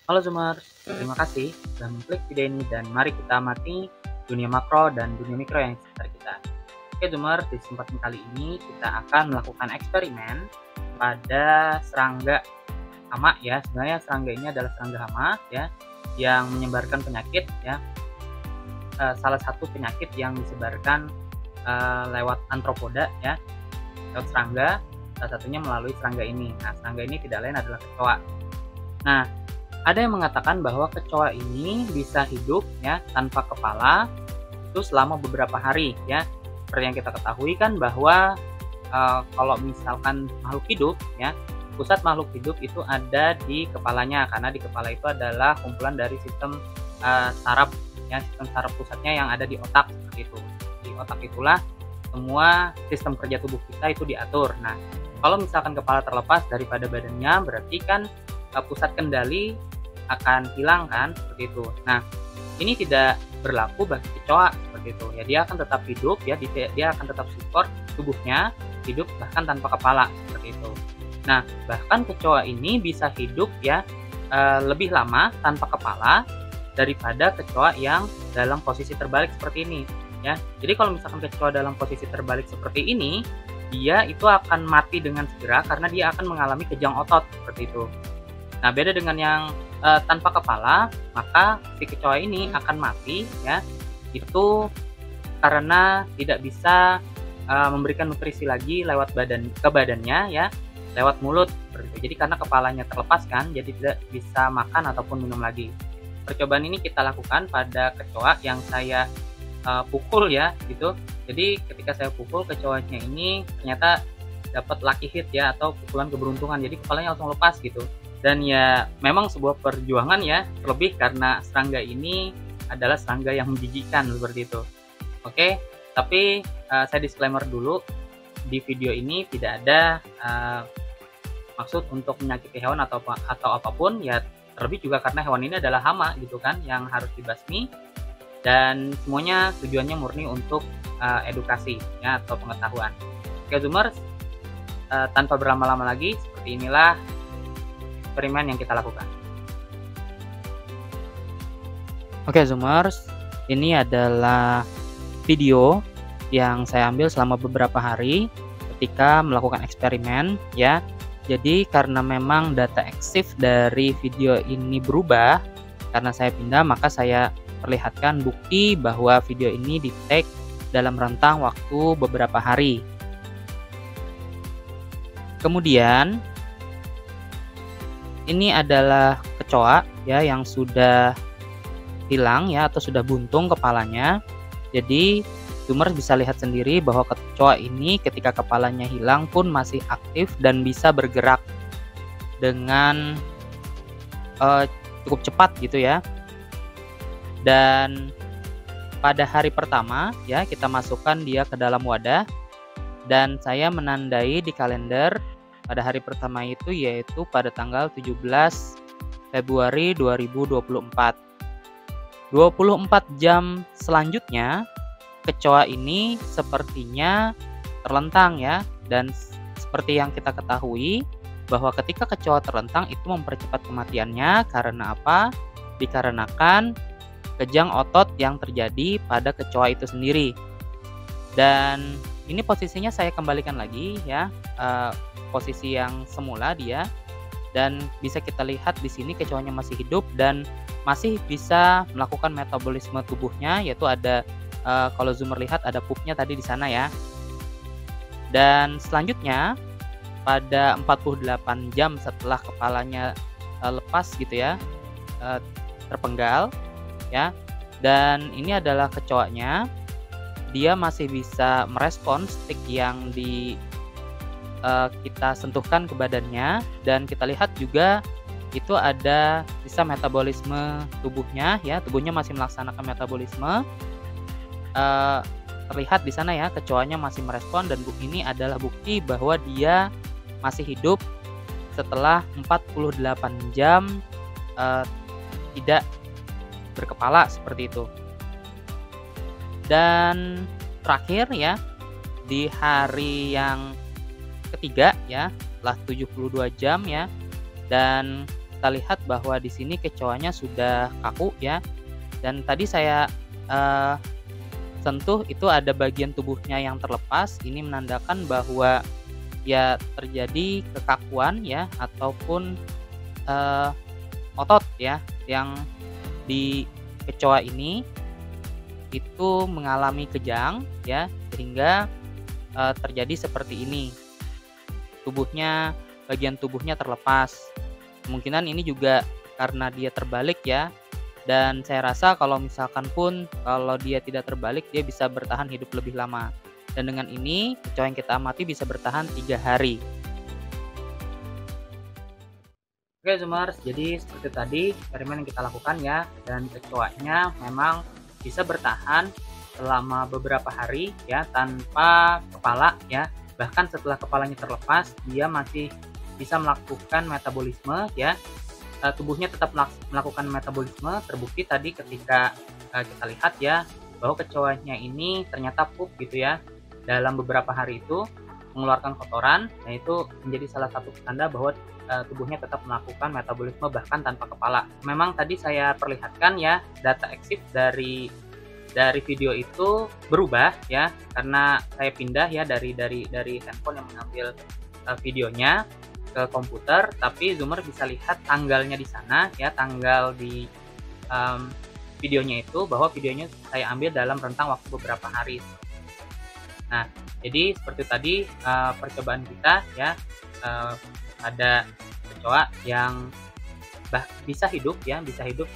Halo Zoomers, terima kasih sudah mengklik video ini dan mari kita amati dunia makro dan dunia mikro yang sekitar kita. Oke Zoomers, di kesempatan kali ini kita akan melakukan eksperimen pada serangga hama ya. Sebenarnya serangga ini adalah serangga hama ya yang menyebarkan penyakit ya. Salah satu penyakit yang disebarkan lewat antropoda ya, lewat serangga, salah satunya melalui serangga ini. Nah, serangga ini tidak lain adalah kecoa. Nah, ada yang mengatakan bahwa kecoa ini bisa hidup ya tanpa kepala itu selama beberapa hari ya. Seperti yang kita ketahui kan bahwa kalau misalkan makhluk hidup ya, pusat makhluk hidup itu ada di kepalanya, karena di kepala itu adalah kumpulan dari sistem saraf ya, sistem saraf pusatnya yang ada di otak seperti itu. Di otak itulah semua sistem kerja tubuh kita itu diatur. Nah, kalau misalkan kepala terlepas daripada badannya, berarti kan pusat kendali akan hilang kan, seperti itu. Nah, ini tidak berlaku bagi kecoa seperti itu ya. Dia akan tetap hidup ya, dia akan tetap support tubuhnya hidup bahkan tanpa kepala seperti itu. Nah, bahkan kecoa ini bisa hidup ya lebih lama tanpa kepala daripada kecoa yang dalam posisi terbalik seperti ini ya. Jadi kalau misalkan kecoa dalam posisi terbalik seperti ini, dia itu akan mati dengan segera karena dia akan mengalami kejang otot seperti itu. Nah, beda dengan yang tanpa kepala, maka si kecoa ini akan mati ya, itu karena tidak bisa memberikan nutrisi lagi lewat badannya ya, lewat mulut seperti itu. Jadi karena kepalanya terlepas kan, jadi tidak bisa makan ataupun minum lagi. Percobaan ini kita lakukan pada kecoa yang saya pukul ya gitu. Jadi ketika saya pukul kecoanya ini ternyata dapat lucky hit ya, atau pukulan keberuntungan. Jadi kepalanya langsung lepas gitu. Dan ya memang sebuah perjuangan ya, terlebih karena serangga ini adalah serangga yang menjijikan seperti itu. Oke, tapi saya disclaimer dulu, di video ini tidak ada maksud untuk menyakiti hewan atau apapun ya, terlebih juga karena hewan ini adalah hama gitu kan, yang harus dibasmi, dan semuanya tujuannya murni untuk edukasi ya, atau pengetahuan. Oke Zoomers, tanpa berlama-lama lagi, seperti inilah eksperimen yang kita lakukan. Oke Zoomers, ini adalah video yang saya ambil selama beberapa hari ketika melakukan eksperimen ya. Jadi karena memang data EXIF dari video ini berubah karena saya pindah, maka saya perlihatkan bukti bahwa video ini di-tag dalam rentang waktu beberapa hari. Kemudian ini adalah kecoa ya yang sudah hilang ya, atau sudah buntung kepalanya. Jadi Zoomers bisa lihat sendiri bahwa kecoa ini ketika kepalanya hilang pun masih aktif dan bisa bergerak dengan cukup cepat gitu ya. Dan pada hari pertama ya, kita masukkan dia ke dalam wadah dan saya menandai di kalender pada hari pertama itu, yaitu pada tanggal 17 Februari 2024. 24 jam selanjutnya kecoa ini sepertinya terlentang ya, dan seperti yang kita ketahui bahwa ketika kecoa terlentang itu mempercepat kematiannya. Karena apa? Dikarenakan kejang otot yang terjadi pada kecoa itu sendiri. Dan ini posisinya saya kembalikan lagi ya, posisi yang semula dia, dan bisa kita lihat di sini kecoanya masih hidup dan masih bisa melakukan metabolisme tubuhnya, yaitu ada kalau Zoomer lihat ada pupnya tadi di sana ya. Dan selanjutnya pada 48 jam setelah kepalanya lepas gitu ya, terpenggal ya, dan ini adalah kecoanya, dia masih bisa merespons stick yang kita sentuhkan ke badannya, dan kita lihat juga itu ada sisa metabolisme tubuhnya ya, tubuhnya masih melaksanakan metabolisme. Terlihat di sana ya, kecoanya masih merespon, dan ini adalah bukti bahwa dia masih hidup setelah 48 jam tidak berkepala seperti itu. Dan terakhir ya, di hari yang ketiga ya, setelah 72 jam ya, dan kita lihat bahwa di sini kecoanya sudah kaku ya. Dan tadi saya sentuh itu ada bagian tubuhnya yang terlepas. Ini menandakan bahwa ya terjadi kekakuan ya, ataupun otot ya yang di kecoa ini itu mengalami kejang ya, sehingga terjadi seperti ini. Bagian tubuhnya terlepas. Kemungkinan ini juga karena dia terbalik ya. Dan saya rasa kalau misalkan pun kalau dia tidak terbalik, dia bisa bertahan hidup lebih lama. Dan dengan ini kecoa yang kita amati bisa bertahan 3 hari. Oke Zoomers, jadi seperti tadi eksperimen yang kita lakukan ya, dan kecoanya memang bisa bertahan selama beberapa hari ya tanpa kepala ya. Bahkan setelah kepalanya terlepas, dia masih bisa melakukan metabolisme ya. Tubuhnya tetap melakukan metabolisme. Terbukti tadi ketika kita lihat ya, bahwa kecoanya ini ternyata pup gitu ya, dalam beberapa hari itu mengeluarkan kotoran. Nah, itu menjadi salah satu tanda bahwa tubuhnya tetap melakukan metabolisme bahkan tanpa kepala. Memang tadi saya perlihatkan ya, data EXIF dari video itu berubah ya, karena saya pindah ya dari handphone yang mengambil videonya ke komputer, tapi Zoomer bisa lihat tanggalnya di sana ya, tanggal di videonya itu, bahwa videonya saya ambil dalam rentang waktu beberapa hari. Nah, jadi seperti tadi percobaan kita ya, ada kecoa yang bisa hidup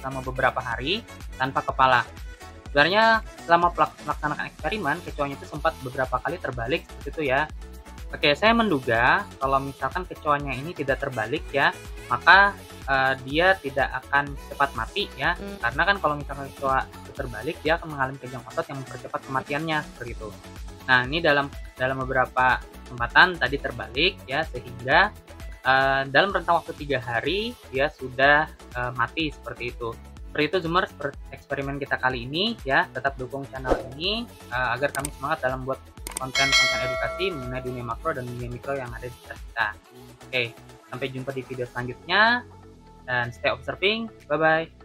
selama beberapa hari tanpa kepala. Sebenarnya selama melaksanakan eksperimen, kecoanya itu sempat beberapa kali terbalik seperti itu ya. Oke, saya menduga kalau misalkan kecoanya ini tidak terbalik ya, maka dia tidak akan cepat mati ya. Karena kan kalau misalkan kecoa itu terbalik, dia akan mengalami kejang otot yang mempercepat kematiannya seperti itu. Nah, ini dalam beberapa kesempatan tadi terbalik ya, sehingga dalam rentang waktu 3 hari dia sudah mati seperti itu. Seperti itu Zoomers, eksperimen kita kali ini ya. Tetap dukung channel ini agar kami semangat dalam buat konten-konten edukasi mengenai dunia makro dan dunia mikro yang ada di sekitar kita. Oke, sampai jumpa di video selanjutnya dan stay observing. Bye bye.